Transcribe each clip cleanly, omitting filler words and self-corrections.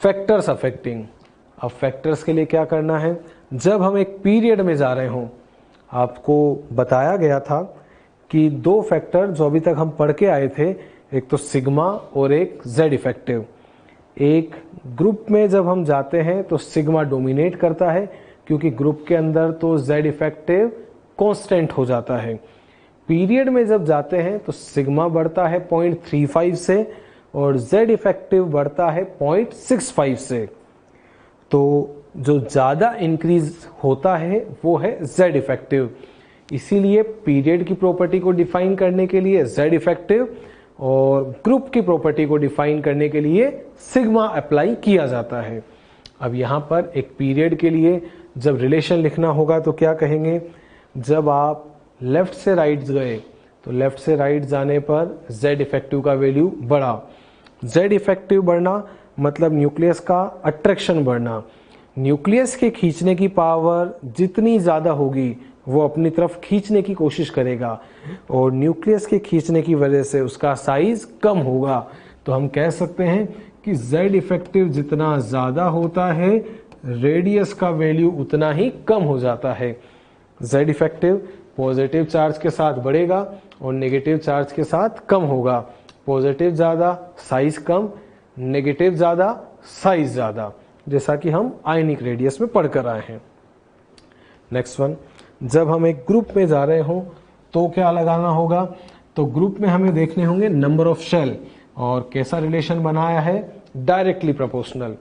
Factors affecting. अब factors के लिए क्या करना है, जब हम एक पीरियड में जा रहे हों, आपको बताया गया था कि दो फैक्टर जो अभी तक हम पढ़ के आए थे, एक तो सिग्मा और एक जेड इफेक्टिव। एक ग्रुप में जब हम जाते हैं तो सिग्मा डोमिनेट करता है, क्योंकि ग्रुप के अंदर तो जेड इफेक्टिव कांस्टेंट हो जाता है। पीरियड में जब जाते हैं तो सिग्मा बढ़ता है 0.35 से और जेड इफेक्टिव बढ़ता है 0.65 से। तो जो ज्यादा इंक्रीज होता है वो है जेड इफेक्टिव। इसीलिए पीरियड की प्रॉपर्टी को डिफाइन करने के लिए जेड इफेक्टिव और ग्रुप की प्रॉपर्टी को डिफाइन करने के लिए सिग्मा अप्लाई किया जाता है। अब यहां पर एक पीरियड के लिए जब रिलेशन लिखना होगा तो क्या कहेंगे, जब आप लेफ्ट से राइट गए तो लेफ्ट से राइट जाने पर जेड इफेक्टिव का वैल्यू बढ़ा। जेड इफेक्टिव बढ़ना मतलब न्यूक्लियस का अट्रैक्शन बढ़ना। न्यूक्लियस के खींचने की पावर जितनी ज्यादा होगी वो अपनी तरफ खींचने की कोशिश करेगा और न्यूक्लियस के खींचने की वजह से उसका साइज कम होगा। तो हम कह सकते हैं कि जेड इफेक्टिव जितना ज्यादा होता है रेडियस का वैल्यू उतना ही कम हो जाता है। जेड इफेक्टिव पॉजिटिव चार्ज के साथ बढ़ेगा और नेगेटिव चार्ज के साथ कम होगा। पॉजिटिव ज्यादा साइज कम, नेगेटिव ज्यादा साइज ज्यादा, जैसा कि हम आयनिक रेडियस में पढ़ कर आए हैं। नेक्स्ट वन, जब हम एक ग्रुप में जा रहे हो तो क्या लगाना होगा, तो ग्रुप में हमें देखने होंगे नंबर ऑफ शेल और कैसा रिलेशन बनाया है, डायरेक्टली प्रोपोर्शनल।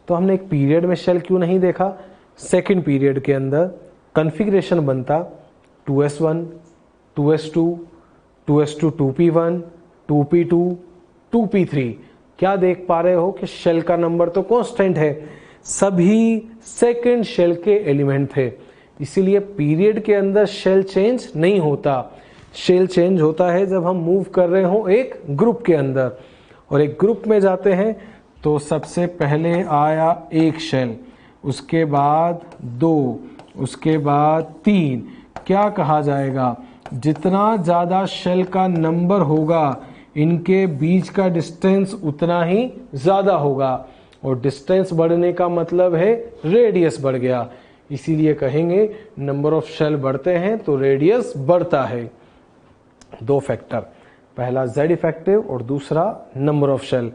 तो हमने एक पीरियड में शेल क्यों नहीं देखा, सेकंड पीरियड के अंदर कॉन्फ़िगरेशन बनता 2s1, 2s2, 2s2 2p1, 2p2, 2p3। क्या देख पा रहे हो कि शेल का नंबर तो कांस्टेंट है, सभी सेकंड शेल के एलिमेंट थे, इसीलिए पीरियड के अंदर शेल चेंज नहीं होता। शेल चेंज होता है जब हम मूव कर रहे हो एक ग्रुप के अंदर, और एक ग्रुप में जाते हैं तो सबसे पहले आया एक शेल, उसके बाद दो, उसके बाद तीन। क्या कहा जाएगा, जितना ज्यादा शेल का नंबर होगा इनके बीच का डिस्टेंस उतना ही ज्यादा होगा, और डिस्टेंस बढ़ने का मतलब है रेडियस बढ़ गया। इसीलिए कहेंगे नंबर ऑफ शेल बढ़ते हैं तो रेडियस बढ़ता है। दो फैक्टर, पहला जेड इफेक्टिव और दूसरा number of shell.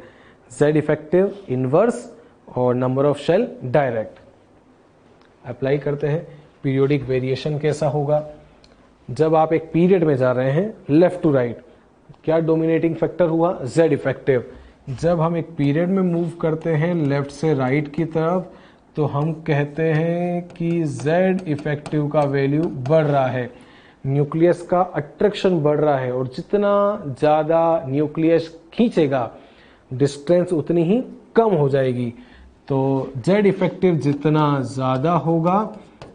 Z effective inverse और number of shell direct. Apply करते हैं, पीरियोडिक वेरिएशन कैसा होगा। जब आप एक पीरियड में जा रहे हैं लेफ्ट टू राइट, क्या डोमिनेटिंग फैक्टर हुआ, जेड इफेक्टिव। जब हम एक पीरियड में मूव करते हैं लेफ्ट से राइट की तरफ तो हम कहते हैं कि जेड इफेक्टिव का वैल्यू बढ़ रहा है, न्यूक्लियस का अट्रैक्शन बढ़ रहा है, और जितना ज्यादा न्यूक्लियस खींचेगा डिस्टेंस उतनी ही कम हो जाएगी। तो जेड इफेक्टिव जितना ज्यादा होगा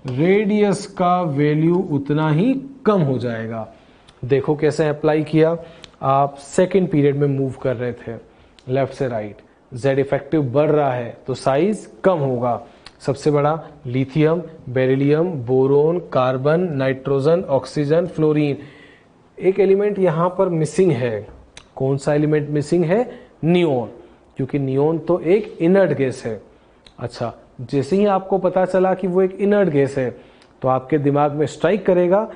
रेडियस का वैल्यू उतना ही कम हो जाएगा। देखो कैसे अप्लाई किया, आप सेकेंड पीरियड में मूव कर रहे थे लेफ्ट से राइट, जेड इफेक्टिव बढ़ रहा है तो साइज कम होगा। सबसे बड़ा lithium, beryllium, boron, carbon, nitrogen, oxygen, fluorine. एक एलिमेंट यहां पर मिसिंग है, कौन सा एलिमेंट मिसिंग है, नियोन, क्योंकि नियोन तो एक इनर्ट गैस है। अच्छा, जैसे ही आपको पता चला कि वो एक इनर्ट गैस है तो आपके दिमाग में स्ट्राइक करेगा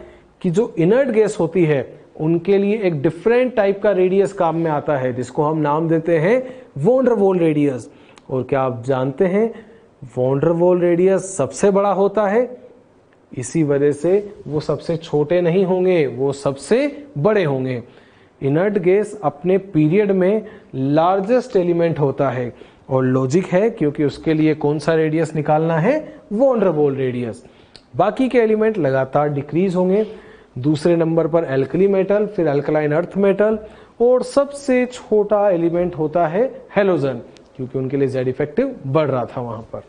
कि जो इनर्ट गैस होती है उनके लिए एक डिफरेंट टाइप का रेडियस काम में आता है, जिसको हम नाम देते हैं वॉन डर वॉल रेडियस। और क्या आप जानते हैं वॉन डर वॉल रेडियस सबसे बड़ा होता है, इसी वजह से वो सबसे छोटे नहीं होंगे, वो सबसे बड़े होंगे। इनर्ट गैस अपने पीरियड में लार्जेस्ट एलिमेंट होता है, और लॉजिक है क्योंकि उसके लिए कौन सा रेडियस निकालना है, वॉन डर वॉल रेडियस। बाकी के एलिमेंट लगातार डिक्रीज होंगे। दूसरे नंबर पर एल्कली मेटल, फिर अल्कलाइन अर्थ मेटल, और सबसे छोटा एलिमेंट होता है हेलोजन, क्योंकि उनके लिए जेड इफेक्टिव बढ़ रहा था वहां पर।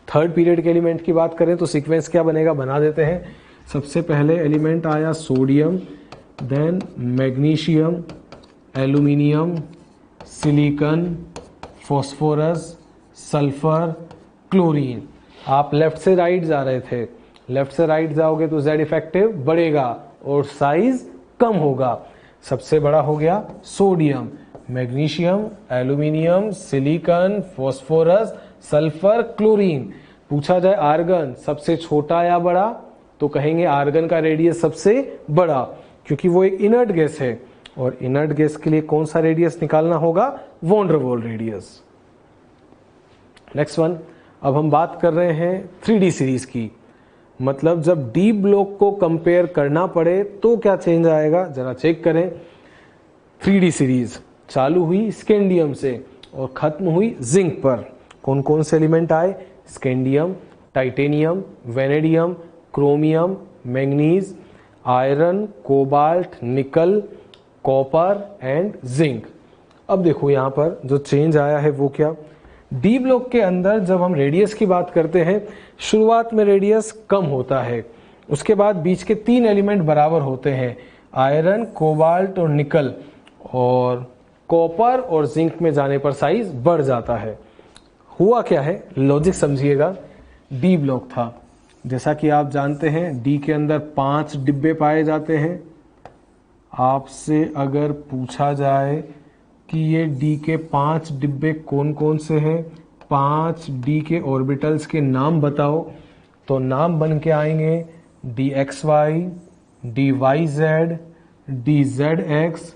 थर्ड पीरियड के एलिमेंट की बात करें तो सीक्वेंस क्या बनेगा, बना देते हैं। सबसे पहले एलिमेंट आया sodium, then magnesium, aluminium, silicon, phosphorus, sulphur, chlorine. आप लेफ्ट से राइट जा रहे थे, लेफ्ट से राइट जाओगे तो जेड इफेक्टिव बढ़ेगा और साइज कम होगा। सबसे बड़ा हो गया sodium, magnesium, aluminium, silicon, phosphorus, sulphur, chlorine. पूछा जाए आर्गन सबसे छोटा या बड़ा, तो कहेंगे आर्गन का रेडियस सबसे बड़ा, क्योंकि वो एक इनर्ट गैस है और इनर्ट गैस के लिए कौन सा रेडियस निकालना होगा, van der Waals radius. Next one, अब हम बात कर रहे हैं 3D सीरीज की, मतलब जब डी ब्लॉक को कंपेयर करना पड़े तो क्या चेंज आएगा, जरा चेक करें। 3D सीरीज चालू हुई स्कैंडियम से और खत्म हुई जिंक पर। कौन कौन से एलिमेंट आए, scandium, titanium, vanadium, chromium, manganese, iron, cobalt, निकल, कॉपर एंड जिंक। अब देखो यहां पर जो चेंज आया है वो क्या, डी ब्लॉक के अंदर जब हम रेडियस की बात करते हैं, शुरुआत में रेडियस कम होता है, उसके बाद बीच के 3 एलिमेंट बराबर होते हैं, आयरन, कोबाल्ट और निकल, और कॉपर और जिंक में जाने पर साइज बढ़ जाता है। हुआ क्या है, लॉजिक समझिएगा। डी ब्लॉक था, जैसा कि आप जानते हैं डी के अंदर 5 डिब्बे पाए जाते हैं। आपसे अगर पूछा जाए कि ये डी के 5 डिब्बे कौन कौन से हैं, 5 डी के ऑर्बिटल्स के नाम बताओ, तो नाम बन के आएंगे D X Y, D Y Z, D Z X,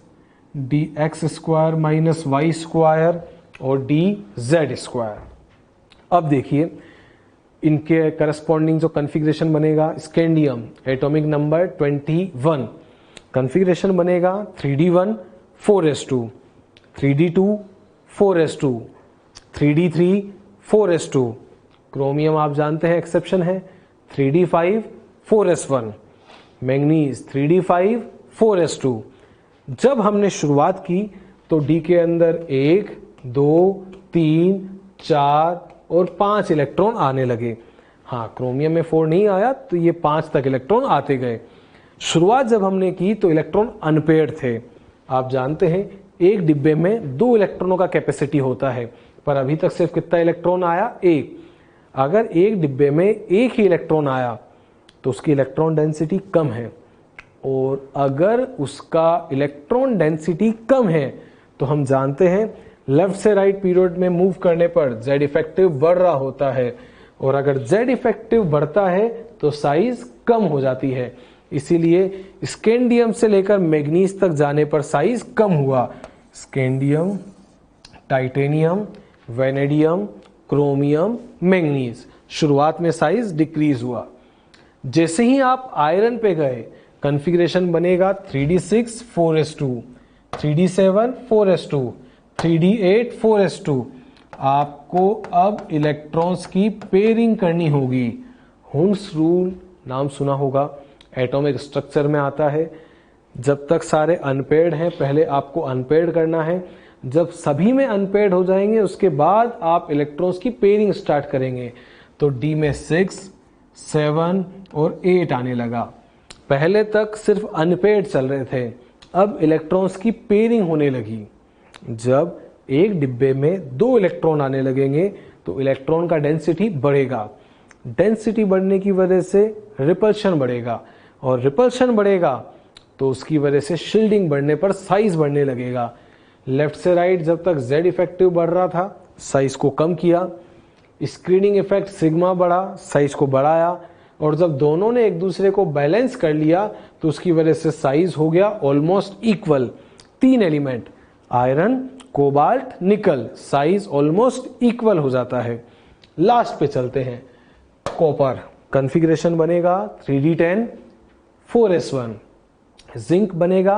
D X square minus Y square और डी जेड स्क्वायर। अब देखिए इनके करस्पॉन्डिंग जो कॉन्फ़िगरेशन बनेगा, स्कैंडियम एटॉमिक नंबर 21, कॉन्फ़िगरेशन बनेगा 3d1 4s2, 3d2 4s2, 3d3 4s2, chromium आप जानते हैं एक्सेप्शन है, 3d5 4s1, manganese 3d5 4s2। जब हमने शुरुआत की तो डी के अंदर 1, 2, 3, 4 और 5 इलेक्ट्रॉन आने लगे। हाँ, क्रोमियम में 4 नहीं आया तो ये 5 तक इलेक्ट्रॉन आते गए। शुरुआत जब हमने की तो इलेक्ट्रॉन अनपेयर्ड थे। आप जानते हैं एक डिब्बे में 2 इलेक्ट्रॉनों का कैपेसिटी होता है, पर अभी तक सिर्फ कितना इलेक्ट्रॉन आया, 1। अगर एक डिब्बे में 1 ही इलेक्ट्रॉन आया तो उसकी इलेक्ट्रॉन डेंसिटी कम है, और अगर उसका इलेक्ट्रॉन डेंसिटी कम है तो हम जानते हैं लेफ्ट से राइट पीरियड में मूव करने पर जेड इफेक्टिव बढ़ रहा होता है, और अगर जेड इफेक्टिव बढ़ता है तो साइज कम हो जाती है। इसीलिए स्कैंडियम से लेकर मैग्नीज तक जाने पर साइज कम हुआ। Scandium, titanium, vanadium, chromium, manganese, शुरुआत में साइज डिक्रीज हुआ। जैसे ही आप आयरन पे गए, कॉन्फ़िगरेशन बनेगा 3d6 4s2, 3d7 4s2, 3d8 4s2। आपको अब इलेक्ट्रॉन्स की पेयरिंग करनी होगी। हुन्स रूल नाम सुना होगा, एटॉमिक स्ट्रक्चर में आता है। जब तक सारे अनपेयर्ड हैं पहले आपको अनपेयर्ड करना है, जब सभी में अनपेयर्ड हो जाएंगे उसके बाद आप इलेक्ट्रॉन्स की पेयरिंग स्टार्ट करेंगे। तो डी में 6, 7 और 8 आने लगा। पहले तक सिर्फ अनपेयर्ड चल रहे थे, अब इलेक्ट्रॉन्स की पेयरिंग होने लगी। जब एक डिब्बे में 2 इलेक्ट्रॉन आने लगेंगे तो इलेक्ट्रॉन का डेंसिटी बढ़ेगा। डेंसिटी बढ़ने की वजह से रिपल्शन बढ़ेगा, और रिपल्शन बढ़ेगा तो उसकी वजह से शील्डिंग बढ़ने पर साइज बढ़ने लगेगा। लेफ्ट से राइट जब तक जेड इफेक्टिव बढ़ रहा था साइज को कम किया, स्क्रीनिंग इफेक्ट सिग्मा बढ़ा, साइज को बढ़ाया, और जब दोनों ने एक दूसरे को बैलेंस कर लिया तो उसकी वजह से साइज हो गया almost equal. 3 element iron, cobalt, nickel, size almost equal हो जाता है। लास्ट पे चलते हैं, कॉपर, कॉन्फ़िगरेशन बनेगा 3d10 4s1, जिंक बनेगा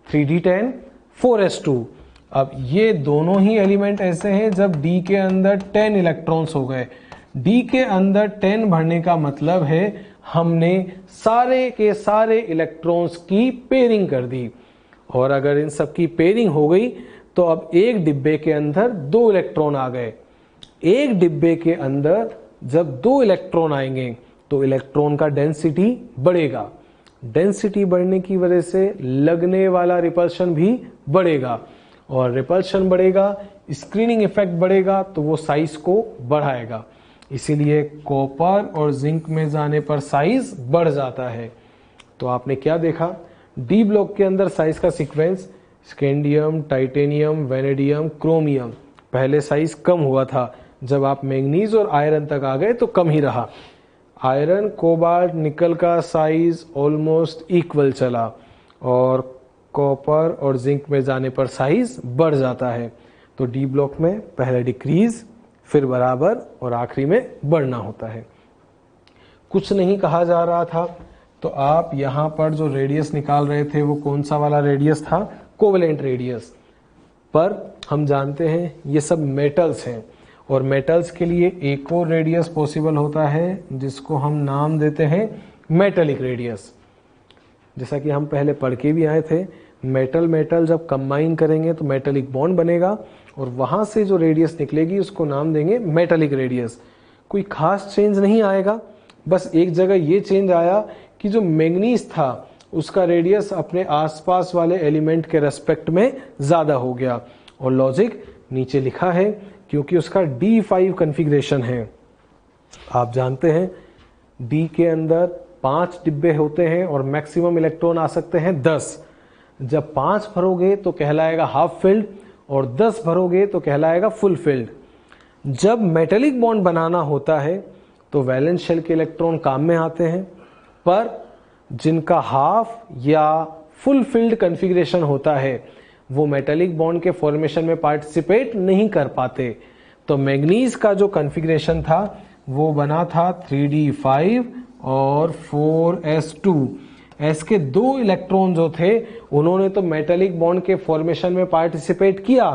3d10 4s2। अब ये दोनों ही एलिमेंट ऐसे हैं जब डी के अंदर 10 इलेक्ट्रॉन्स हो गए। डी के अंदर 10 भरने का मतलब है हमने सारे के सारे इलेक्ट्रॉन्स की पेयरिंग कर दी, और अगर इन सब की पेयरिंग हो गई तो अब एक डिब्बे के अंदर 2 इलेक्ट्रॉन आ गए। एक डिब्बे के अंदर जब 2 इलेक्ट्रॉन आएंगे तो इलेक्ट्रॉन का डेंसिटी बढ़ेगा। डेंसिटी बढ़ने की वजह से लगने वाला रिपल्शन भी बढ़ेगा, और रिपल्शन बढ़ेगा, स्क्रीनिंग इफेक्ट बढ़ेगा तो वो साइज को बढ़ाएगा। इसीलिए कॉपर और जिंक में जाने पर साइज बढ़ जाता है। तो आपने क्या देखा, डी ब्लॉक के अंदर साइज का sequence scandium, titanium, vanadium, chromium. पहले साइज कम हुआ था, जब आप मैंगनीज और आयरन तक आ गए तो कम ही रहा। आयरन, कोबाल्ट, निकल का साइज ऑलमोस्ट इक्वल चला और कॉपर और जिंक में जाने पर साइज बढ़ जाता है। तो डी ब्लॉक में पहले डिक्रीज, फिर बराबर और आखिरी में बढ़ना होता है। कुछ नहीं कहा जा रहा था, तो आप यहां पर जो रेडियस निकाल रहे थे वो कौन सा वाला रेडियस था? Covalent radius. पर हम जानते हैं ये सब मेटल्स हैं, और मेटल्स के लिए एक और रेडियस पॉसिबल होता है जिसको हम नाम देते हैं मेटेलिक रेडियस। जैसा कि हम पहले पढ़ के भी आए थे, मेटल मेटल जब कंबाइन करेंगे तो मेटेलिक बॉन्ड बनेगा, और वहां से जो रेडियस निकलेगी उसको नाम देंगे मेटेलिक रेडियस। कोई खास चेंज नहीं आएगा, बस एक जगह ये चेंज आया कि जो मैंगनीज था उसका रेडियस अपने आसपास वाले एलिमेंट के रेस्पेक्ट में ज्यादा हो गया, और लॉजिक नीचे लिखा है क्योंकि उसका D5 कॉन्फ़िगरेशन है। आप जानते हैं D के अंदर 5 डिब्बे होते हैं और मैक्सिमम इलेक्ट्रॉन आ सकते हैं 10। जब 5 भरोगे तो कहलाएगा हाफ फिल्ड, और 10 भरोगे तो कहलाएगा फुल फिल्ड। जब मेटेलिक बॉन्ड बनाना होता है तो वैलेंस शेल के इलेक्ट्रॉन काम में आते हैं, पर जिनका हाफ या फुल फिल्ड कॉन्फ़िगरेशन होता है वो मेटेलिक बॉन्ड के फॉर्मेशन में पार्टिसिपेट नहीं कर पाते। तो मैंगनीज का जो कॉन्फ़िगरेशन था वो बना था 3d5 और 4s2। एस के 2 इलेक्ट्रॉन जो थे उन्होंने तो मेटेलिक बॉन्ड के फॉर्मेशन में पार्टिसिपेट किया,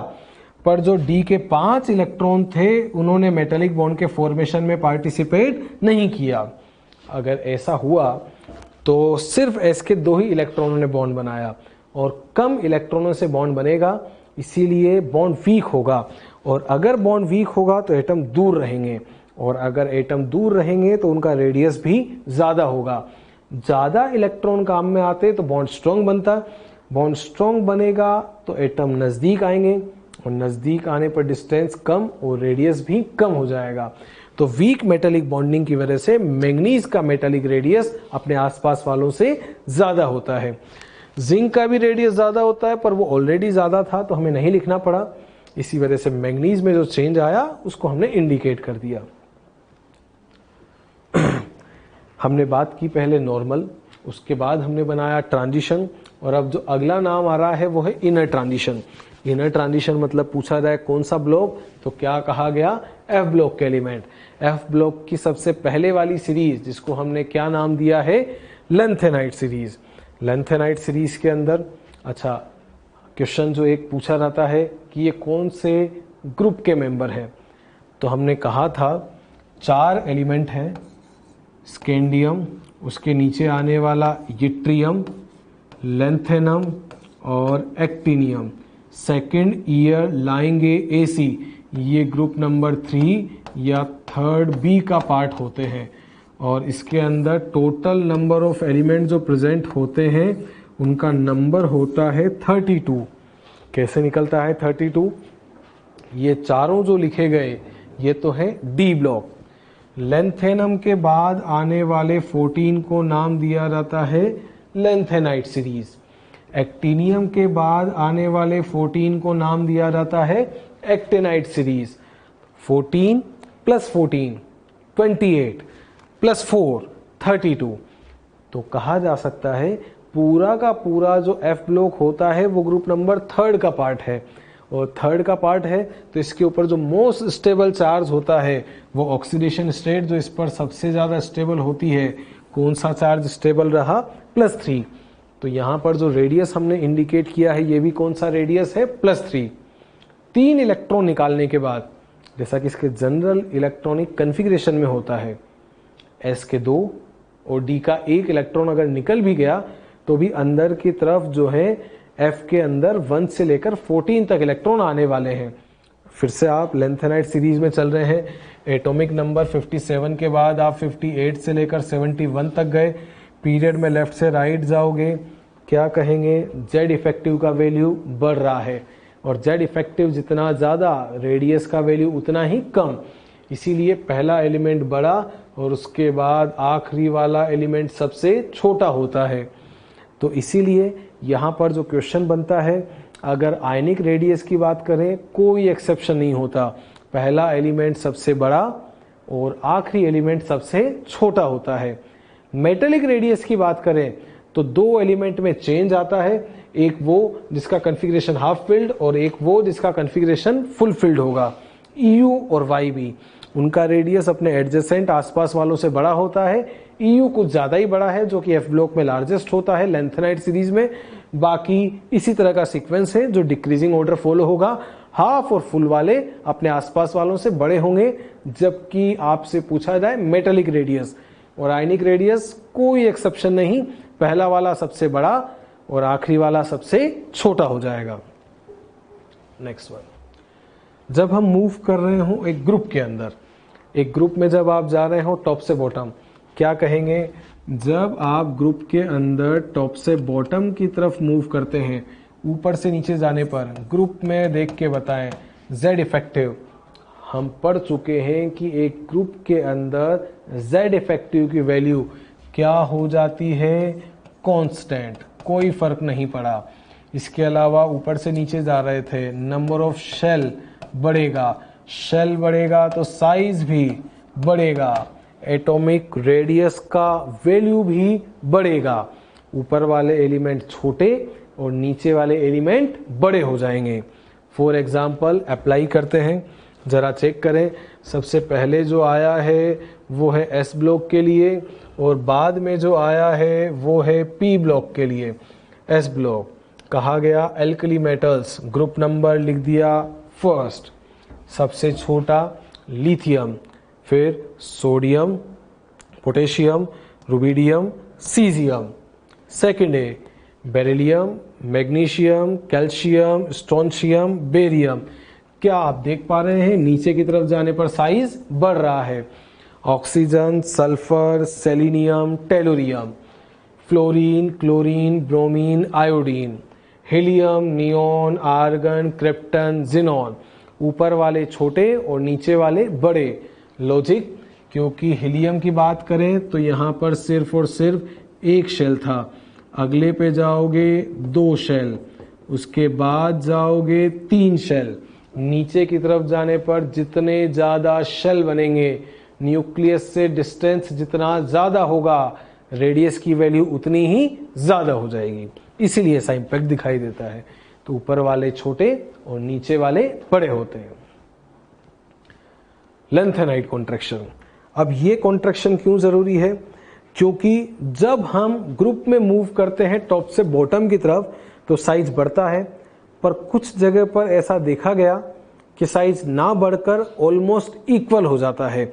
पर जो डी के 5 इलेक्ट्रॉन थे उन्होंने मेटेलिक बॉन्ड के फॉर्मेशन में पार्टिसिपेट नहीं किया। अगर ऐसा हुआ तो सिर्फ एस के 2 ही इलेक्ट्रॉनों ने बॉन्ड बनाया, और कम इलेक्ट्रॉनों से बॉन्ड बनेगा, इसीलिए बॉन्ड वीक होगा। और अगर बॉन्ड वीक होगा तो एटम दूर रहेंगे, और अगर एटम दूर रहेंगे तो उनका रेडियस भी ज्यादा होगा। ज्यादा इलेक्ट्रॉन काम में आते तो बॉन्ड स्ट्रॉन्ग बनता, बॉन्ड स्ट्रॉन्ग बनेगा तो एटम नजदीक आएंगे, और नजदीक आने पर डिस्टेंस कम और रेडियस भी कम हो जाएगा। तो वीक मेटेलिक बॉन्डिंग की वजह से मैंगनीज का मेटेलिक रेडियस अपने आसपास वालों से ज्यादा होता है। जिंक का भी रेडियस ज्यादा होता है, पर वो ऑलरेडी ज्यादा था तो हमें नहीं लिखना पड़ा, इसी वजह से मैंगनीज में जो चेंज आया उसको हमने इंडिकेट कर दिया। हमने बात की पहले नॉर्मल, उसके बाद हमने बनाया ट्रांजिशन, और अब जो अगला नाम आ रहा है वो है इनर ट्रांजिशन। इनर ट्रांजिशन मतलब पूछा जाए कौन सा ब्लॉक, तो क्या कहा गया? एफ ब्लॉक के एलिमेंट। एफ ब्लॉक की सबसे पहले वाली सीरीज जिसको हमने क्या नाम दिया है? Lanthanide series. लेंथेनाइट सीरीज के अंदर अच्छा क्वेश्चन जो एक पूछा जाता है कि ये कौन से ग्रुप के मेंबर हैं, तो हमने कहा था 4 एलिमेंट हैं, स्कैंडियम, उसके नीचे आने वाला यट्रियम, लेंथेनम और एक्टिनियम। सेकेंड ईयर लाएंगे AC, ये ग्रुप नंबर 3 या 3rd B का पार्ट होते हैं, और इसके अंदर टोटल नंबर ऑफ एलिमेंट जो प्रेजेंट होते हैं उनका नंबर होता है 32। कैसे निकलता है 32? ये चारों जो लिखे गए ये तो है डी ब्लॉक। लेंथेनम के बाद आने वाले 14 को नाम दिया जाता है लेंथेनाइट सीरीज। एक्टिनियम के बाद आने वाले 14 को नाम दिया जाता है एक्टिनाइट सीरीज। 14 + 14 28 + 4 32। तो कहा जा सकता है पूरा का पूरा जो एफ ब्लॉक होता है वो ग्रुप नंबर 3rd का पार्ट है, और 3rd का पार्ट है तो इसके ऊपर जो मोस्ट स्टेबल चार्ज होता है वो ऑक्सीडेशन स्टेट जो इस पर सबसे ज्यादा स्टेबल होती है, कौन सा चार्ज स्टेबल रहा? +3। तो यहां पर जो रेडियस हमने इंडिकेट किया है ये भी कौन सा रेडियस है? +3। 3 इलेक्ट्रॉन निकालने के बाद, जैसा कि इसके जनरल इलेक्ट्रॉनिक कॉन्फ़िगरेशन में होता है, एस के 2 और डी का 1 इलेक्ट्रॉन अगर निकल भी गया तो भी अंदर की तरफ जो है एफ के अंदर 1 से लेकर 14 तक इलेक्ट्रॉन आने वाले हैं। फिर से आप लेंथेनाइट सीरीज में चल रहे हैं, एटॉमिक नंबर 57 के बाद आप 58 से लेकर 71 तक गए। पीरियड में लेफ्ट से राइट जाओगे, क्या कहेंगे? जेड इफेक्टिव का वैल्यू बढ़ रहा है, और जेड इफेक्टिव जितना ज्यादा रेडियस का वैल्यू उतना ही कम, इसीलिए पहला एलिमेंट बड़ा और उसके बाद आखिरी वाला एलिमेंट सबसे छोटा होता है। तो इसीलिए यहाँ पर जो क्वेश्चन बनता है, अगर आयनिक रेडियस की बात करें कोई एक्सेप्शन नहीं होता, पहला एलिमेंट सबसे बड़ा और आखिरी एलिमेंट सबसे छोटा होता है। मेटेलिक रेडियस की बात करें तो दो एलिमेंट में चेंज आता है, एक वो जिसका कॉन्फ़िगरेशन हाफ फिल्ड और एक वो जिसका कॉन्फ़िगरेशन फुल फिल्ड होगा। EU और YB उनका रेडियस अपने एडजेसेंट आसपास वालों से बड़ा होता है। EU कुछ ज्यादा ही बड़ा है जो कि F ब्लॉक में लार्जेस्ट होता है लेंथेनाइड सीरीज में। बाकी इसी तरह का सीक्वेंस है जो डिक्रीजिंग ऑर्डर फॉलो होगा। हाफ और फुल वाले अपने आसपास वालों से बड़े होंगे, जबकि आपसे पूछा जाए मेटेलिक रेडियस और आयनिक रेडियस कोई एक्सेप्शन नहीं, पहला वाला सबसे बड़ा और आखिरी वाला सबसे छोटा हो जाएगा। नेक्स्ट वन, जब हम मूव कर रहे हो एक ग्रुप के अंदर, एक ग्रुप में जब आप जा रहे हो टॉप से बॉटम, क्या कहेंगे? जब आप ग्रुप के अंदर टॉप से बॉटम की तरफ मूव करते हैं, ऊपर से नीचे जाने पर ग्रुप में देख के बताएं Z इफेक्टिव। हम पढ़ चुके हैं कि एक ग्रुप के अंदर Z इफेक्टिव की वैल्यू क्या हो जाती है? कांस्टेंट, कोई फर्क नहीं पड़ा। इसके अलावा ऊपर से नीचे जा रहे थे, नंबर ऑफ शेल बढ़ेगा, शेल बढ़ेगा तो साइज भी बढ़ेगा, एटॉमिक रेडियस का वैल्यू भी बढ़ेगा। ऊपर वाले एलिमेंट छोटे और नीचे वाले एलिमेंट बड़े हो जाएंगे। फॉर एग्जाम्पल अप्लाई करते हैं, जरा चेक करें। सबसे पहले जो आया है वो है S ब्लॉक के लिए और बाद में जो आया है वो है P ब्लॉक के लिए। S ब्लॉक कहा गया एल्कली मेटल्स, ग्रुप नंबर लिख दिया फर्स्ट, सबसे छोटा लिथियम, फिर sodium, potassium, rubidium, caesium. Second है beryllium, magnesium, calcium, strontium, barium. क्या आप देख पा रहे हैं नीचे की तरफ जाने पर साइज बढ़ रहा है। Oxygen, sulphur, selenium, tellurium, fluorine, chlorine, bromine, iodine, helium, neon, argon, krypton, xenon. ऊपर वाले छोटे और नीचे वाले बड़े। लॉजिक, क्योंकि हीलियम की बात करें तो यहां पर सिर्फ और सिर्फ एक शेल था, अगले पे जाओगे 2 शेल, उसके बाद जाओगे 3 शेल। नीचे की तरफ जाने पर जितने ज्यादा शेल बनेंगे, न्यूक्लियस से डिस्टेंस जितना ज्यादा होगा, रेडियस की वैल्यू उतनी ही ज्यादा हो जाएगी। इसीलिए ऐसा इंपैक्ट दिखाई देता है। तो ऊपर वाले छोटे और नीचे वाले बड़े होते हैं। Lanthanide contraction. अब ये कॉन्ट्रैक्शन क्यों जरूरी है? क्योंकि जब हम ग्रुप में मूव करते हैं टॉप से बॉटम की तरफ तो साइज बढ़ता है, पर कुछ जगह पर ऐसा देखा गया कि साइज ना बढ़कर ऑलमोस्ट इक्वल हो जाता है।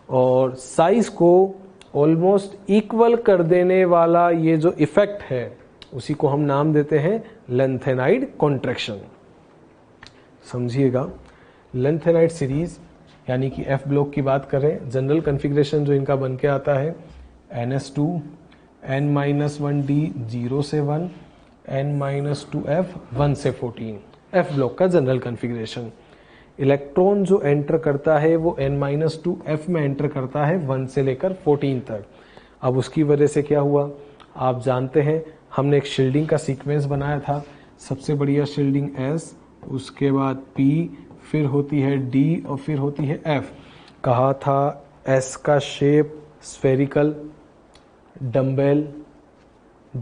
और साइज को ऑलमोस्ट इक्वल कर देने वाला ये जो इफेक्ट है उसी को हम नाम देते हैं लेंथेनाइड कॉन्ट्रैक्शन। समझिएगा, लेंथेनाइड सीरीज यानी कि F ब्लॉक की बात करें, जनरल कॉन्फ़िगरेशन जो इनका बन के आता है NS2 N-1D 0 से 1 N-2F 1 से 14, F ब्लॉक का जनरल कॉन्फ़िगरेशन। इलेक्ट्रॉन जो एंटर करता है वो N-2F में एंटर करता है 1 से लेकर 14 तक। अब उसकी वजह से क्या हुआ आप जानते हैं, हमने एक शील्डिंग का सीक्वेंस बनाया था। सबसे बढ़िया शील्डिंग S, उसके बाद P, फिर होती है D और फिर होती है F। कहा था S का shape spherical, dumbbell,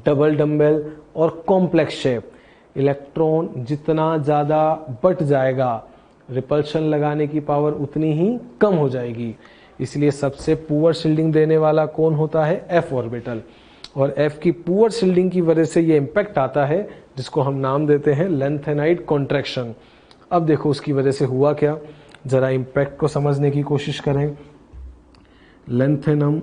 double dumbbell और कॉम्प्लेक्स शेप। इलेक्ट्रॉन जितना ज़्यादा बट जाएगा, रिपल्शन लगाने की पावर उतनी ही कम हो जाएगी। इसलिए सबसे पुअर शील्डिंग देने वाला कौन होता है? F orbital. और F की पुअर शील्डिंग की वजह से ये इम्पैक्ट आता है जिसको हम नाम देते हैं लेंथेनाइड कॉन्ट्रैक्शन। अब देखो उसकी वजह से हुआ क्या, जरा इम्पैक्ट को समझने की कोशिश करें। लेंथेनम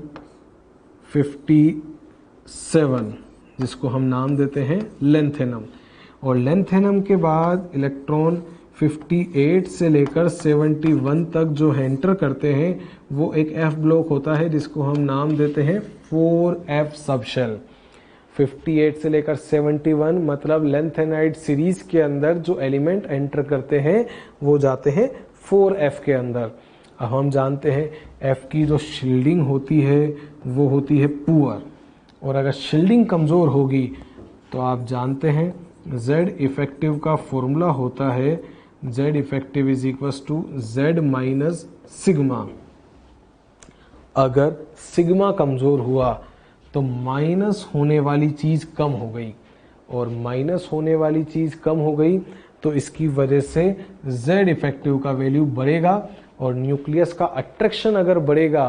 57 जिसको हम नाम देते हैं लेंथेनम, और लेंथेनम के बाद इलेक्ट्रॉन 58 से लेकर 71 तक जो एंटर करते हैं वो एक F ब्लॉक होता है जिसको हम नाम देते हैं 4F सबशेल। 58 से लेकर 71 मतलब लेंथेनाइड सीरीज के अंदर जो एलिमेंट एंटर करते हैं वो जाते हैं 4F के अंदर। अब हम जानते हैं F की जो शील्डिंग होती है वो होती है पुअर, और अगर शील्डिंग कमज़ोर होगी तो आप जानते हैं Z इफेक्टिव का फॉर्मूला होता है Z effective is equals to Z minus sigma. अगर सिग्मा कमजोर हुआ तो माइनस होने वाली चीज कम हो गई, और माइनस होने वाली चीज कम हो गई तो इसकी वजह से Z इफेक्टिव का वैल्यू बढ़ेगा, और न्यूक्लियस का अट्रैक्शन अगर बढ़ेगा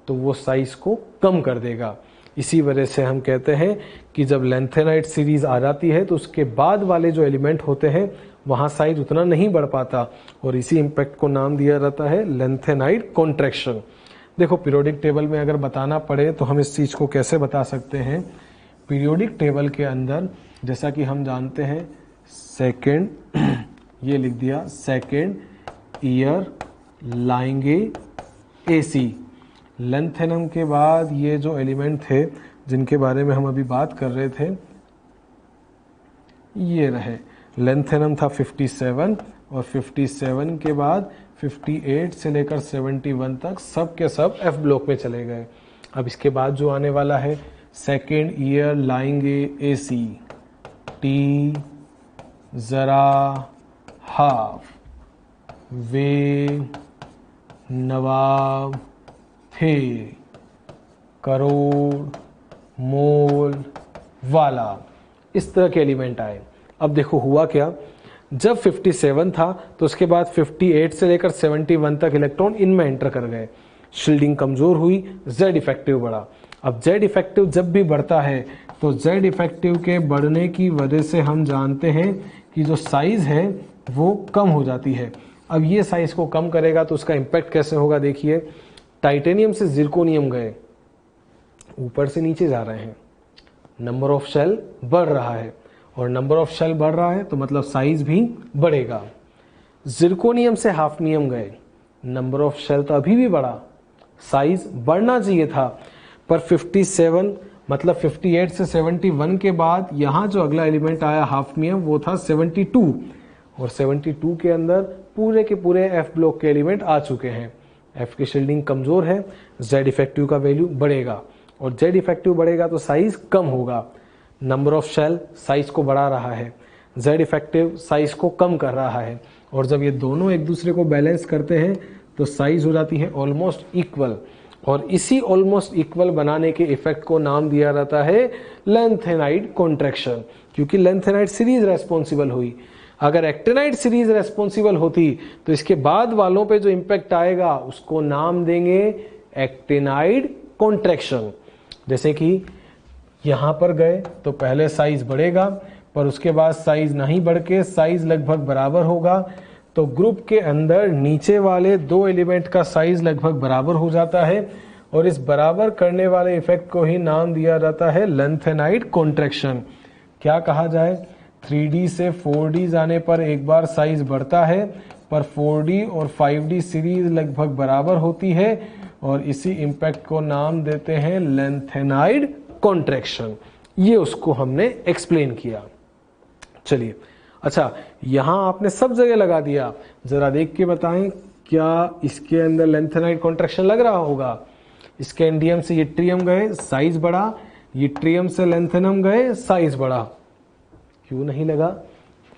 तो वो साइज को कम कर देगा। इसी वजह से हम कहते हैं कि जब लेंथेनाइड सीरीज आ जाती है तो उसके बाद वाले जो एलिमेंट होते हैं वहां साइज उतना नहीं बढ़ पाता, और इसी इंपैक्ट को नाम दिया जाता है लेंथेनाइड कॉन्ट्रैक्शन। देखो पीरियोडिक टेबल में अगर बताना पड़े तो हम इस चीज को कैसे बता सकते हैं। पीरियोडिक टेबल के अंदर जैसा कि हम जानते हैं सेकेंड, ये लिख दिया सेकेंड ईयर लाएंगे AC। लेंथेनम के बाद ये जो एलिमेंट थे जिनके बारे में हम अभी बात कर रहे थे ये रहे। लेंथेनम था 57, और 57 के बाद 58 से लेकर 71 तक सब के सब F ब्लॉक में चले गए। अब इसके बाद जो आने वाला है सेकेंड ईयर लाएंगे AC, T जरा हाफ, वे नवाब थे, करोड़, मोल, वाला, इस तरह के एलिमेंट आए। अब देखो हुआ क्या, जब 57 था तो उसके बाद 58 से लेकर 71 तक इलेक्ट्रॉन इनमें एंटर कर गए, शील्डिंग कमजोर हुई, Z इफेक्टिव बढ़ा। अब Z इफेक्टिव जब भी बढ़ता है तो Z इफेक्टिव के बढ़ने की वजह से हम जानते हैं कि जो साइज है वो कम हो जाती है। अब ये साइज को कम करेगा तो उसका इम्पैक्ट कैसे होगा, देखिए टाइटेनियम से जिरकोनियम गए, ऊपर से नीचे जा रहे हैं, नंबर ऑफ शेल बढ़ रहा है, और नंबर ऑफ शेल बढ़ रहा है तो मतलब साइज भी बढ़ेगा। जिरकोनियम से हाफनियम गए, नंबर ऑफ शेल तो अभी भी बढ़ा, साइज बढ़ना चाहिए था, पर 57 मतलब 58 से 71 के बाद यहां जो अगला एलिमेंट आया हाफनियम वो था 72, और 72 के अंदर पूरे के पूरे F ब्लॉक के एलिमेंट आ चुके हैं। F की शील्डिंग कमजोर है, Z इफेक्टिव का वैल्यू बढ़ेगा, और Z इफेक्टिव बढ़ेगा तो साइज कम होगा। नंबर ऑफ शेल साइज को बढ़ा रहा है, Z इफेक्टिव साइज को कम कर रहा है, और जब ये दोनों एक दूसरे को बैलेंस करते हैं तो साइज हो जाती है ऑलमोस्ट इक्वल, और इसी ऑलमोस्ट इक्वल बनाने के इफेक्ट को नाम दिया जाता है लेंथेनाइड कॉन्ट्रैक्शन, क्योंकि लेंथेनाइड सीरीज रेस्पॉन्सिबल हुई। अगर एक्टिनाइड सीरीज रेस्पॉन्सिबल होती तो इसके बाद वालों पे जो इंपैक्ट आएगा उसको नाम देंगे एक्टिनाइड कॉन्ट्रैक्शन। जैसे कि यहां पर गए तो पहले साइज बढ़ेगा, पर उसके बाद साइज नहीं बढ़ के साइज लगभग बराबर होगा, तो ग्रुप के अंदर नीचे वाले दो एलिमेंट का साइज लगभग बराबर हो जाता है, और इस बराबर करने वाले इफेक्ट को ही नाम दिया जाता है लेंथेनाइड कॉन्ट्रैक्शन। क्या कहा जाए, 3D से 4D जाने पर एक बार साइज बढ़ता है, पर 4D और 5D सीरीज लगभग बराबर होती है, और इसी इंपैक्ट को नाम देते हैं लेंथेनाइड कॉन्ट्रैक्शन। ये उसको हमने एक्सप्लेन किया। चलिए, अच्छा यहां आपने सब जगह लगा दिया, जरा देख के बताएं क्या इसके अंदर लेंथेनाइड कॉन्ट्रैक्शन लग रहा होगा। इसके एंडियम से यट्रियम गए, साइज बढ़ा, यट्रियम से लेंथेनम गए, साइज बढ़ा। क्यों नहीं लगा,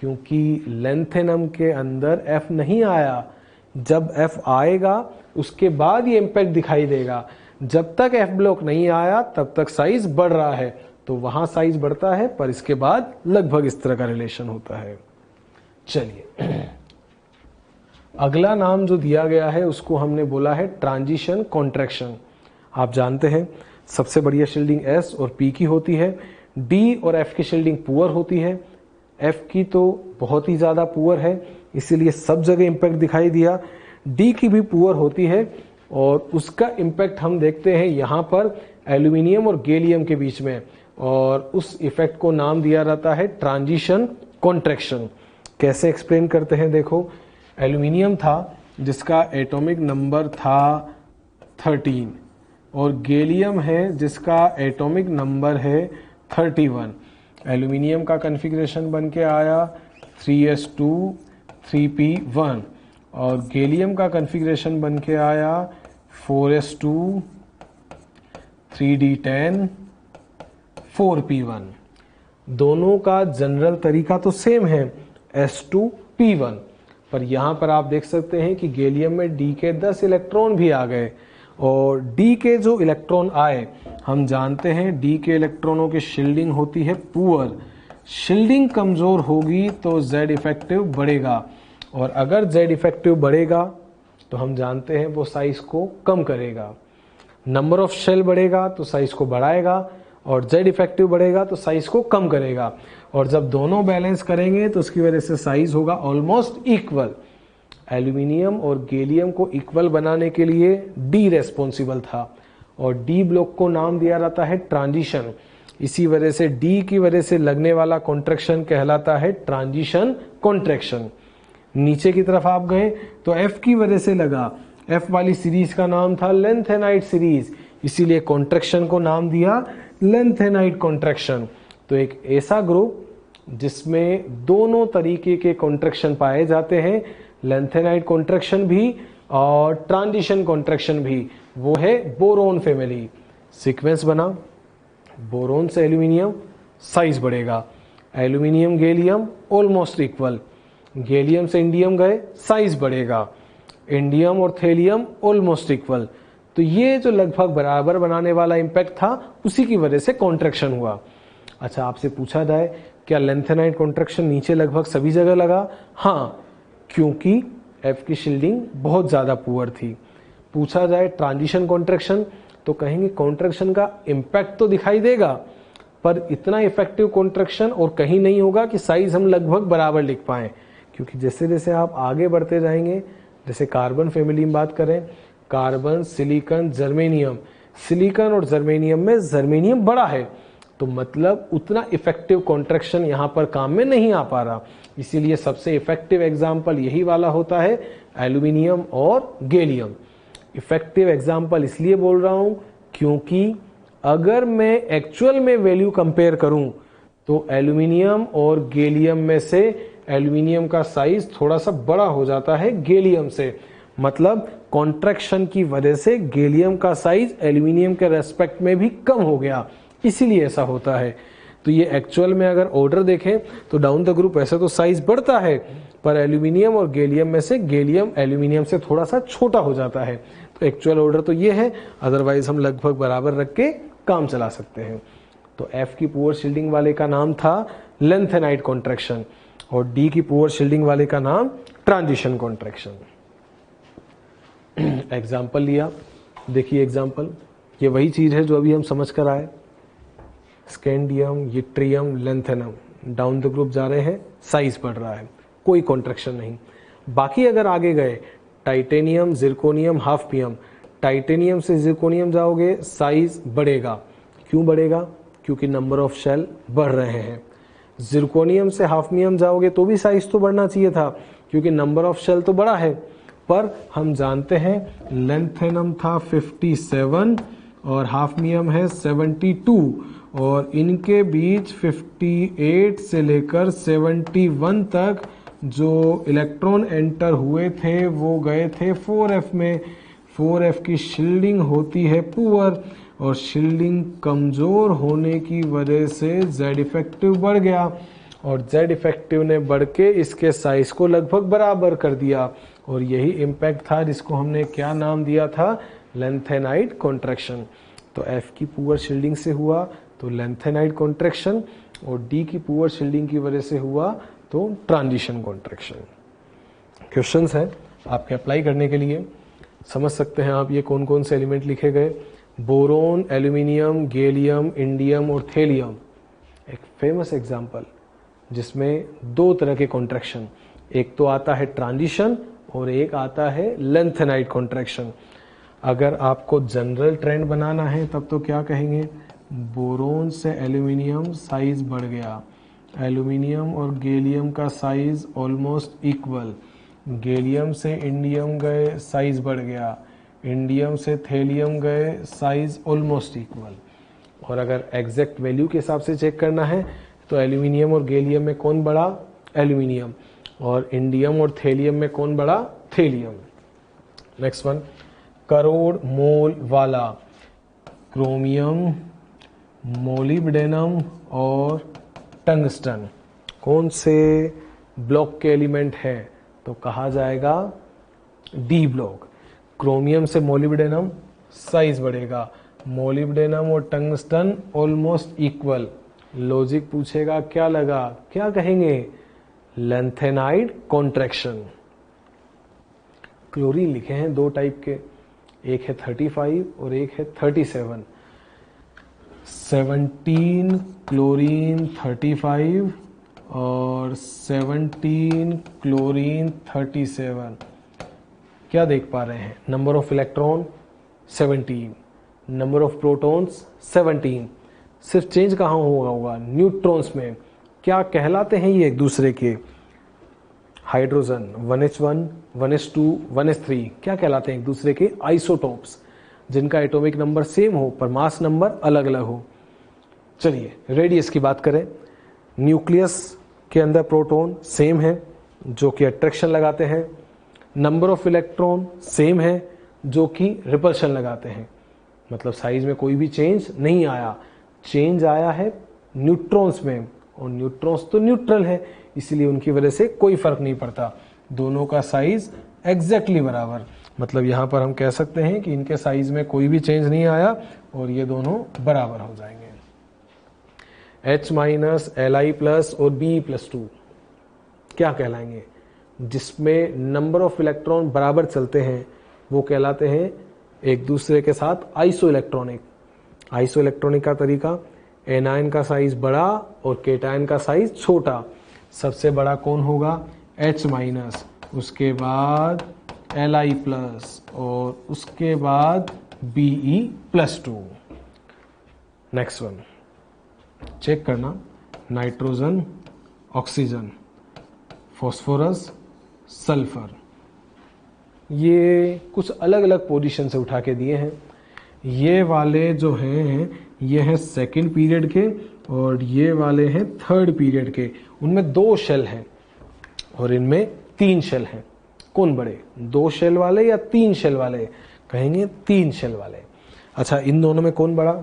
क्योंकि लेंथेनम के अंदर F नहीं आया। जब F आएगा उसके बाद ये इंपैक्ट दिखाई देगा, जब तक F ब्लॉक नहीं आया तब तक साइज बढ़ रहा है, तो वहां साइज बढ़ता है, पर इसके बाद लगभग इस तरह का रिलेशन होता है। चलिए, अगला नाम जो दिया गया है उसको हमने बोला है ट्रांजिशन कॉन्ट्रैक्शन। आप जानते हैं सबसे बढ़िया शील्डिंग S और P की होती है, D और F की शील्डिंग पुअर होती है। F की तो बहुत ही ज्यादा पुअर है, इसीलिए सब जगह इंपैक्ट दिखाई दिया। D की भी पुअर होती है, और उसका इंपैक्ट हम देखते हैं यहाँ पर एल्यूमिनियम और गैलियम के बीच में, और उस इफेक्ट को नाम दिया जाता है ट्रांजिशन कॉन्ट्रैक्शन। कैसे एक्सप्लेन करते हैं, देखो एल्यूमिनियम था जिसका एटॉमिक नंबर था 13, और गैलियम है जिसका एटॉमिक नंबर है 31। एल्यूमिनियम का कॉन्फ़िगरेशन बन के आया 3s2 3p1, और गैलियम का कॉन्फ़िगरेशन बन के आया 4s2 3d10 4p1। दोनों का जनरल तरीका तो सेम है, S2P1, पर यहां पर आप देख सकते हैं कि गैलियम में D के 10 इलेक्ट्रॉन भी आ गए, और D के जो इलेक्ट्रॉन आए, हम जानते हैं D के इलेक्ट्रॉनों की शील्डिंग होती है पुअर। शील्डिंग कमजोर होगी तो Z इफेक्टिव बढ़ेगा, और अगर Z इफेक्टिव बढ़ेगा तो हम जानते हैं वो साइज को कम करेगा। नंबर ऑफ शेल बढ़ेगा तो साइज को बढ़ाएगा, और Z इफेक्टिव बढ़ेगा तो साइज को कम करेगा, और जब दोनों बैलेंस करेंगे तो उसकी वजह से साइज होगा ऑलमोस्ट इक्वल। एल्यूमिनियम और गैलियम को इक्वल बनाने के लिए D रेस्पॉन्सिबल था, और D ब्लॉक को नाम दिया जाता है ट्रांजिशन। इसी वजह से D की वजह से लगने वाला कॉन्ट्रैक्शन कहलाता है ट्रांजिशन कॉन्ट्रैक्शन। नीचे की तरफ आप गए तो F की वजह से लगा, F वाली सीरीज का नाम था लेंथेनाइट सीरीज, इसीलिए कॉन्ट्रैक्शन को नाम दिया लेंथेनाइट कॉन्ट्रैक्शन। तो एक ऐसा ग्रुप जिसमें दोनों तरीके के कॉन्ट्रैक्शन पाए जाते हैं, लेंथेनाइट कॉन्ट्रैक्शन भी और ट्रांजिशन कॉन्ट्रैक्शन भी, वो है बोरोन फैमिली। सीक्वेंस बना, बोरोन से एल्यूमिनियम साइज बढ़ेगा, aluminium gallium almost equal, gallium से इंडियम गए साइज बढ़ेगा, इंडियम और थेलियम ऑलमोस्ट इक्वल। तो ये जो लगभग बराबर बनाने वाला इंपैक्ट था, उसी की वजह से कॉन्ट्रैक्शन हुआ। अच्छा, आपसे पूछा जाए क्या लेंथेनाइट कॉन्ट्रैक्शन नीचे लगभग सभी जगह लगा? हाँ, क्योंकि F की शील्डिंग बहुत ज्यादा पुअर थी। पूछा जाए ट्रांजिशन कॉन्ट्रैक्शन, तो कहेंगे कॉन्ट्रैक्शन का इंपैक्ट तो दिखाई देगा, पर इतना इफेक्टिव कॉन्ट्रैक्शन और कहीं नहीं होगा कि साइज हम लगभग बराबर लिख पाए। क्योंकि जैसे जैसे आप आगे बढ़ते जाएंगे, जैसे कार्बन फैमिली में बात करें, कार्बन, सिलिकॉन, जर्मेनियम, सिलिकॉन और जर्मेनियम में जर्मेनियम बड़ा है, तो मतलब उतना इफेक्टिव कॉन्ट्रैक्शन यहां पर काम में नहीं आ पा रहा। इसीलिए सबसे इफेक्टिव एग्जाम्पल यही वाला होता है, एल्यूमिनियम और गैलियम। इफेक्टिव एग्जाम्पल इसलिए बोल रहा हूं क्योंकि अगर मैं एक्चुअल में वैल्यू कंपेयर करूं तो एल्यूमिनियम और गैलियम में से एल्यूमिनियम का साइज थोड़ा सा बड़ा हो जाता है गैलियम से, मतलब कॉन्ट्रैक्शन की वजह से गैलियम का साइज एल्यूमिनियम के रेस्पेक्ट में भी कम हो गया, इसीलिए ऐसा होता है। तो ये एक्चुअल में अगर ऑर्डर देखें तो डाउन द ग्रुप ऐसे तो साइज बढ़ता है, पर एल्यूमिनियम और गैलियम में से गैलियम एल्यूमिनियम से थोड़ा सा छोटा हो जाता है। तो एक्चुअल ऑर्डर तो ये है, अदरवाइज हम लगभग बराबर रख के काम चला सकते हैं। तो F की पुअर शील्डिंग वाले का नाम था लेंथेनाइट कॉन्ट्रैक्शन, और D की पुअर शील्डिंग वाले का नाम ट्रांजिशन कॉन्ट्रैक्शन। एग्जाम्पल लिया, देखिए एग्जाम्पल, ये वही चीज है जो अभी हम समझ कर आए। Scandium, yttrium, lanthanum, down the group जा रहे हैं, साइज बढ़ रहा है, कोई कॉन्ट्रैक्शन नहीं। बाकी अगर आगे गए, टाइटेनियम, जिरकोनियम, हाफनियम, टाइटेनियम से जिरकोनियम जाओगे साइज बढ़ेगा। क्यों बढ़ेगा? क्योंकि नंबर ऑफ शेल बढ़ रहे हैं। जिरकोनियम से हाफनियम जाओगे तो भी साइज तो बढ़ना चाहिए था, क्योंकि नंबर ऑफ शेल तो बड़ा है, पर हम जानते हैं लेंथेनम था 57 और हाफनियम है 72, और इनके बीच 58 से लेकर 71 तक जो इलेक्ट्रॉन एंटर हुए थे वो गए थे 4f में। 4f की शील्डिंग होती है पुअर, और शील्डिंग कमजोर होने की वजह से Z इफेक्टिव बढ़ गया, और Z इफेक्टिव ने बढ़ के इसके साइज को लगभग बराबर कर दिया, और यही इम्पैक्ट था जिसको हमने क्या नाम दिया था, लेंथेनाइट कॉन्ट्रैक्शन। तो F की पुअर शील्डिंग से हुआ तो लेंथेनाइट कॉन्ट्रैक्शन, और D की पुअर शील्डिंग की वजह से हुआ तो ट्रांजिशन कॉन्ट्रैक्शन। क्वेश्चंस है आपके अप्लाई करने के लिए, समझ सकते हैं आप ये कौन कौन से एलिमेंट लिखे गए। बोरोन, एल्यूमिनियम, गैलियम, इंडियम और थेलियम, एक फेमस एग्जाम्पल जिसमें दो तरह के कॉन्ट्रैक्शन, एक तो आता है ट्रांजिशन और एक आता है लेंथेनाइट कॉन्ट्रैक्शन। अगर आपको जनरल ट्रेंड बनाना है तब तो क्या कहेंगे, बोरोन से एल्यूमिनियम साइज बढ़ गया, एल्यूमिनियम और गैलियम का साइज ऑलमोस्ट इक्वल, गैलियम से इंडियम गए साइज बढ़ गया, इंडियम से थेलियम गए साइज ऑलमोस्ट इक्वल। और अगर एग्जैक्ट वैल्यू के हिसाब से चेक करना है तो एल्यूमिनियम और गैलियम में कौन बड़ा, एल्यूमिनियम, और इंडियम और थेलियम में कौन बड़ा, थेलियम। नेक्स्ट वन, करोड़ मोल वाला क्रोमियम, मोलिब्डेनम और टंगस्टन। कौन से ब्लॉक के एलिमेंट है? तो कहा जाएगा डी ब्लॉक। क्रोमियम से मोलिब्डेनम, साइज बढ़ेगा। मोलिब्डेनम और टंगस्टन ऑलमोस्ट इक्वल। लॉजिक पूछेगा क्या लगा, क्या कहेंगे? Lanthanide contraction. क्लोरीन लिखे हैं दो टाइप के, एक है 35 और एक है 37। 17 क्लोरीन 35 और 17 क्लोरीन 37। क्या देख पा रहे हैं? Number of electron 17, number of protons 17। सिर्फ चेंज कहाँ होगा? न्यूट्रॉन्स में। क्या कहलाते हैं ये एक दूसरे के? हाइड्रोजन 1s1, 1s2, 1s3 क्या कहलाते हैं? एक दूसरे के आइसोटोप्स, जिनका एटॉमिक नंबर सेम हो पर मास नंबर अलग अलग हो। चलिए रेडियस की बात करें। न्यूक्लियस के अंदर प्रोटॉन सेम है जो कि अट्रैक्शन लगाते हैं। नंबर ऑफ इलेक्ट्रॉन सेम है जो कि रिपल्शन लगाते हैं। मतलब साइज में कोई भी चेंज नहीं आया। चेंज आया है न्यूट्रॉन्स में, और न्यूट्रॉन्स तो न्यूट्रल है, इसलिए उनकी वजह से कोई फर्क नहीं पड़ता। दोनों का साइज एग्जैक्टली बराबर। मतलब यहां पर हम कह सकते हैं कि इनके साइज में कोई भी चेंज नहीं आया और ये दोनों बराबर हो जाएंगे। H माइनस, Li प्लस और Be+2 क्या कहलाएंगे? जिसमें नंबर ऑफ इलेक्ट्रॉन बराबर चलते हैं वो कहलाते हैं एक दूसरे के साथ आइसो इलेक्ट्रॉनिक। आइसो इलेक्ट्रॉनिक का तरीका, एनायन का साइज बड़ा और केटायन का साइज छोटा। सबसे बड़ा कौन होगा? H माइनस, उसके बाद Li प्लस और उसके बाद Be+2। नेक्स्ट वन चेक करना, नाइट्रोजन, ऑक्सीजन, फॉस्फोरस, सल्फर। ये कुछ अलग अलग पोजीशन से उठा के दिए हैं। ये वाले जो हैं ये हैं सेकंड पीरियड के और ये वाले हैं थर्ड पीरियड के। उनमें 2 शेल हैं और इनमें 3 शेल हैं। कौन बड़े? 2 शेल वाले या 3 शेल वाले? कहेंगे 3 शेल वाले। अच्छा, इन दोनों में कौन बड़ा?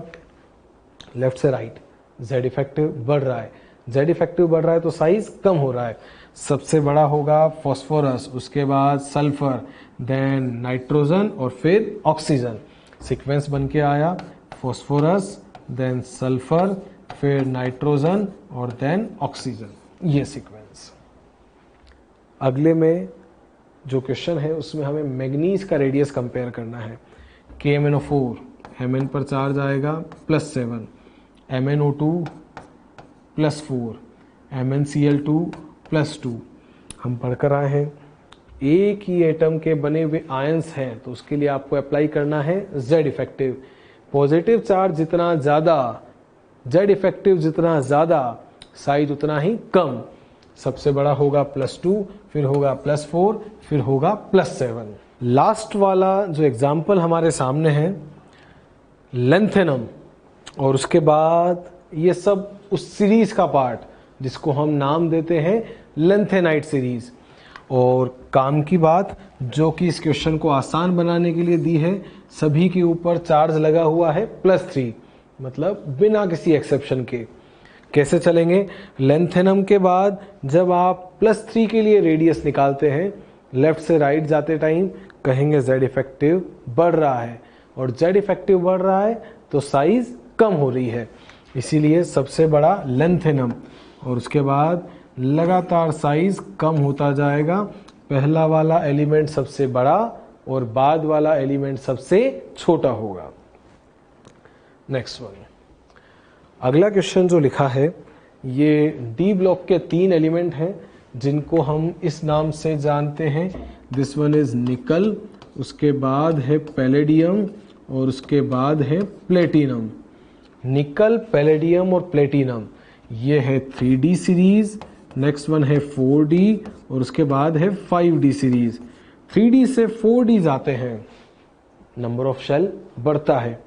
लेफ्ट से राइट। जेड इफेक्टिव बढ़ रहा है, जेड इफेक्टिव बढ़ रहा है तो साइज कम हो रहा है। सबसे बड़ा होगा फॉस्फोरस, उसके बाद सल्फर, देन नाइट्रोजन और फिर ऑक्सीजन। सीक्वेंस बन के आया फॉस्फोरस, देन सल्फर, फिर नाइट्रोजन और देन ऑक्सीजन, ये सीक्वेंस। अगले में जो क्वेश्चन है उसमें हमें मैग्नीज का रेडियस कंपेयर करना है। KMnO4 Mn पर चार्ज आएगा +7, MnO2 +4, MnCl2 +2। हम पढ़कर आए हैं एक ही एटम के बने हुए आयंस हैं तो उसके लिए आपको अप्लाई करना है जेड इफेक्टिव। पॉजिटिव चार्ज जितना ज्यादा, जेड इफेक्टिव जितना ज्यादा, साइज उतना ही कम। सबसे बड़ा होगा +2, फिर होगा +4, फिर होगा +7। लास्ट वाला जो एग्जाम्पल हमारे सामने है लेंथेनम, और उसके बाद ये सब उस सीरीज का पार्ट जिसको हम नाम देते हैं लेंथेनाइट सीरीज। और काम की बात जो कि इस क्वेश्चन को आसान बनाने के लिए दी है, सभी के ऊपर चार्ज लगा हुआ है +3, मतलब बिना किसी एक्सेप्शन के। कैसे चलेंगे? लेंथेनम के बाद जब आप +3 के लिए रेडियस निकालते हैं, लेफ्ट से राइट जाते टाइम कहेंगे जेड इफेक्टिव बढ़ रहा है, और जेड इफेक्टिव बढ़ रहा है तो साइज कम हो रही है, इसीलिए सबसे बड़ा लेंथेनम। और उसके बाद लगातार साइज कम होता जाएगा। पहला वाला एलिमेंट सबसे बड़ा और बाद वाला एलिमेंट सबसे छोटा होगा। नेक्स्ट वन, अगला क्वेश्चन जो लिखा है ये डी ब्लॉक के 3 एलिमेंट हैं जिनको हम इस नाम से जानते हैं। दिस वन इज निकल, उसके बाद है पैलेडियम और उसके बाद है प्लेटिनम। निकल, पैलेडियम और प्लेटिनम, ये है 3D सीरीज। नेक्स्ट वन है 4D और उसके बाद है 5D सीरीज। 3D से 4D जाते हैं, नंबर ऑफ शेल बढ़ता है,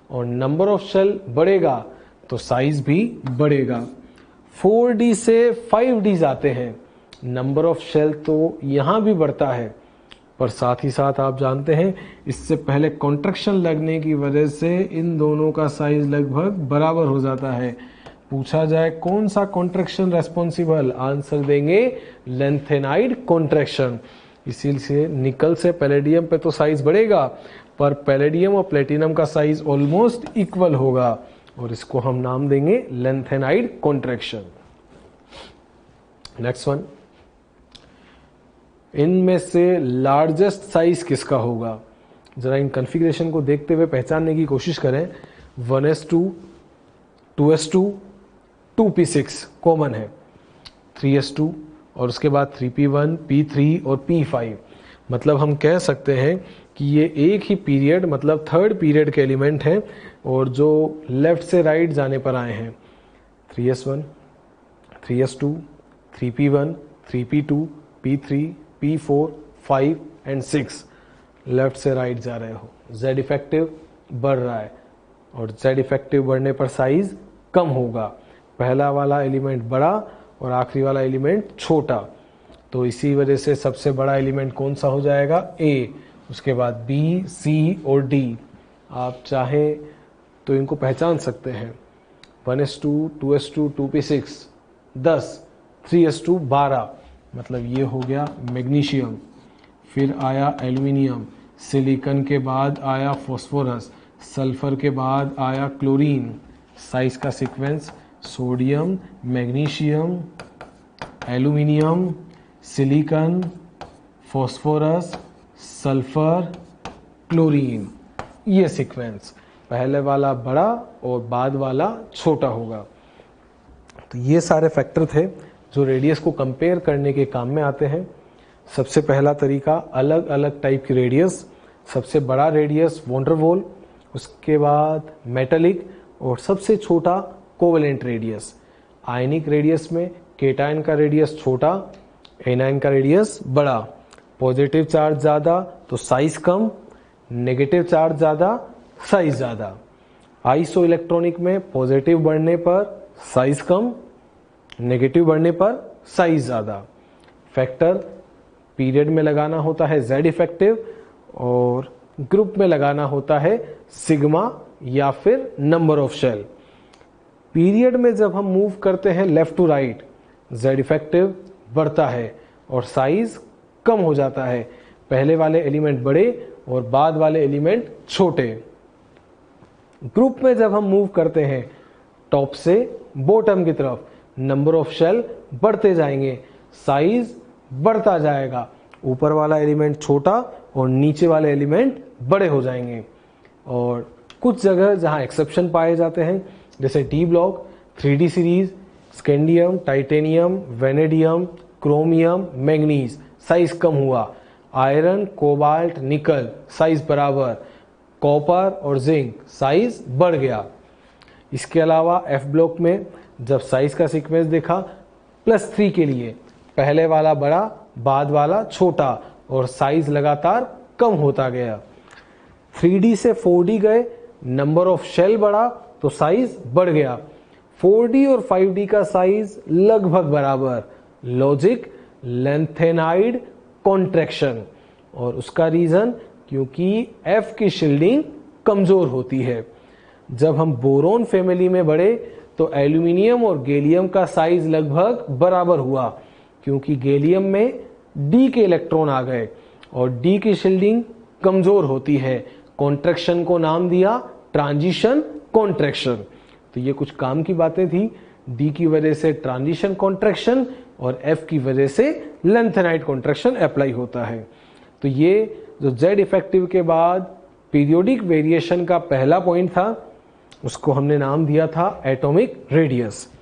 और नंबर ऑफ शेल बढ़ेगा तो साइज भी बढ़ेगा। 4D से 5D जाते हैं, नंबर ऑफ शेल तो यहां भी बढ़ता है, पर साथ ही साथ आप जानते हैं इससे पहले कॉन्ट्रैक्शन लगने की वजह से इन दोनों का साइज लगभग बराबर हो जाता है। पूछा जाए कौन सा कॉन्ट्रैक्शन रेस्पॉन्सिबल, आंसर देंगे लेंथेनाइड कॉन्ट्रैक्शन। इसीलिए निकल से पैलेडियम पे तो साइज बढ़ेगा, पर पैलेडियम और प्लेटिनम का साइज ऑलमोस्ट इक्वल होगा और इसको हम नाम देंगे लेंथेनाइड कॉन्ट्रैक्शन। नेक्स्ट वन, इनमें से लार्जेस्ट साइज किसका होगा? जरा इन कॉन्फ़िगरेशन को देखते हुए पहचानने की कोशिश करें। 1s2, 2s2, 2p6 कॉमन है, 3s2 और उसके बाद 3p1, p3 और p5। मतलब हम कह सकते हैं कि ये एक ही पीरियड मतलब थर्ड पीरियड के एलिमेंट हैं और जो लेफ्ट से राइट जाने पर आए हैं। 3s1, 3s2, 3p1, 3p2, p3, p4, 5 and 6 left से राइट जा रहे हो। Z इफेक्टिव बढ़ रहा है और Z इफेक्टिव बढ़ने पर साइज कम होगा। पहला वाला एलिमेंट बड़ा और आखिरी वाला एलिमेंट छोटा, तो इसी वजह से सबसे बड़ा एलिमेंट कौन सा हो जाएगा? A, उसके बाद B, C और D। आप चाहे तो इनको पहचान सकते हैं। 1s2, 2s2, 2p6 10, 3s2 12, मतलब ये हो गया मैग्नीशियम। फिर आया एल्यूमिनियम, सिलिकॉन के बाद आया फॉस्फोरस, सल्फर के बाद आया क्लोरीन। साइज का sequence sodium, magnesium, aluminium, silicon, phosphorus, sulphur, chlorine, ये सीक्वेंस। पहले वाला बड़ा और बाद वाला छोटा होगा। तो ये सारे फैक्टर थे जो रेडियस को कंपेयर करने के काम में आते हैं। सबसे पहला तरीका, अलग अलग टाइप की रेडियस। सबसे बड़ा रेडियस वॉन डेर वाल, उसके बाद मेटालिक और सबसे छोटा कोवेलेंट रेडियस। आयनिक रेडियस में केटायन का रेडियस छोटा, एनायन का रेडियस बड़ा। पॉजिटिव चार्ज ज़्यादा तो साइज कम, नेगेटिव चार्ज ज़्यादा साइज ज़्यादा। आइसो इलेक्ट्रॉनिक में पॉजिटिव बढ़ने पर साइज कम, नेगेटिव बढ़ने पर साइज ज़्यादा। फैक्टर पीरियड में लगाना होता है Z इफेक्टिव और ग्रुप में लगाना होता है सिग्मा या फिर नंबर ऑफ शेल। पीरियड में जब हम मूव करते हैं left to right, Z effective बढ़ता है और साइज कम हो जाता है। पहले वाले एलिमेंट बड़े और बाद वाले एलिमेंट छोटे। ग्रुप में जब हम मूव करते हैं टॉप से बॉटम की तरफ, नंबर ऑफ शेल बढ़ते जाएंगे, साइज बढ़ता जाएगा। ऊपर वाला एलिमेंट छोटा और नीचे वाले एलिमेंट बड़े हो जाएंगे। और कुछ जगह जहां एक्सेप्शन पाए जाते हैं, जैसे D block, 3D series, scandium, titanium, vanadium, chromium, manganese, size कम हुआ। आयरन, कोबाल्ट, निकल, साइज बराबर। कॉपर और जिंक, साइज बढ़ गया। इसके अलावा एफ ब्लॉक में जब साइज का सीक्वेंस देखा, +3 के लिए पहले वाला बड़ा, बाद वाला छोटा और साइज लगातार कम होता गया। 3D से 4D गए, नंबर ऑफ शेल बढ़ा तो साइज बढ़ गया। 4D और 5D का साइज लगभग बराबर। लॉजिक लेंथेनाइड कॉन्ट्रैक्शन, और उसका रीजन क्योंकि F की शील्डिंग कमजोर होती है। जब हम बोरोन फैमिली में बढ़े तो एल्यूमिनियम और गैलियम का साइज लगभग बराबर हुआ, क्योंकि गैलियम में D के इलेक्ट्रॉन आ गए और D की शील्डिंग कमजोर होती है। कॉन्ट्रैक्शन को नाम दिया ट्रांजिशन कॉन्ट्रैक्शन। तो ये कुछ काम की बातें थी। D की वजह से ट्रांजिशन कॉन्ट्रैक्शन और F की वजह से लेंथेनाइड कॉन्ट्रैक्शन अप्लाई होता है। तो ये जो Z इफेक्टिव के बाद पीरियोडिक वेरिएशन का पहला पॉइंट था, उसको हमने नाम दिया था एटॉमिक रेडियस।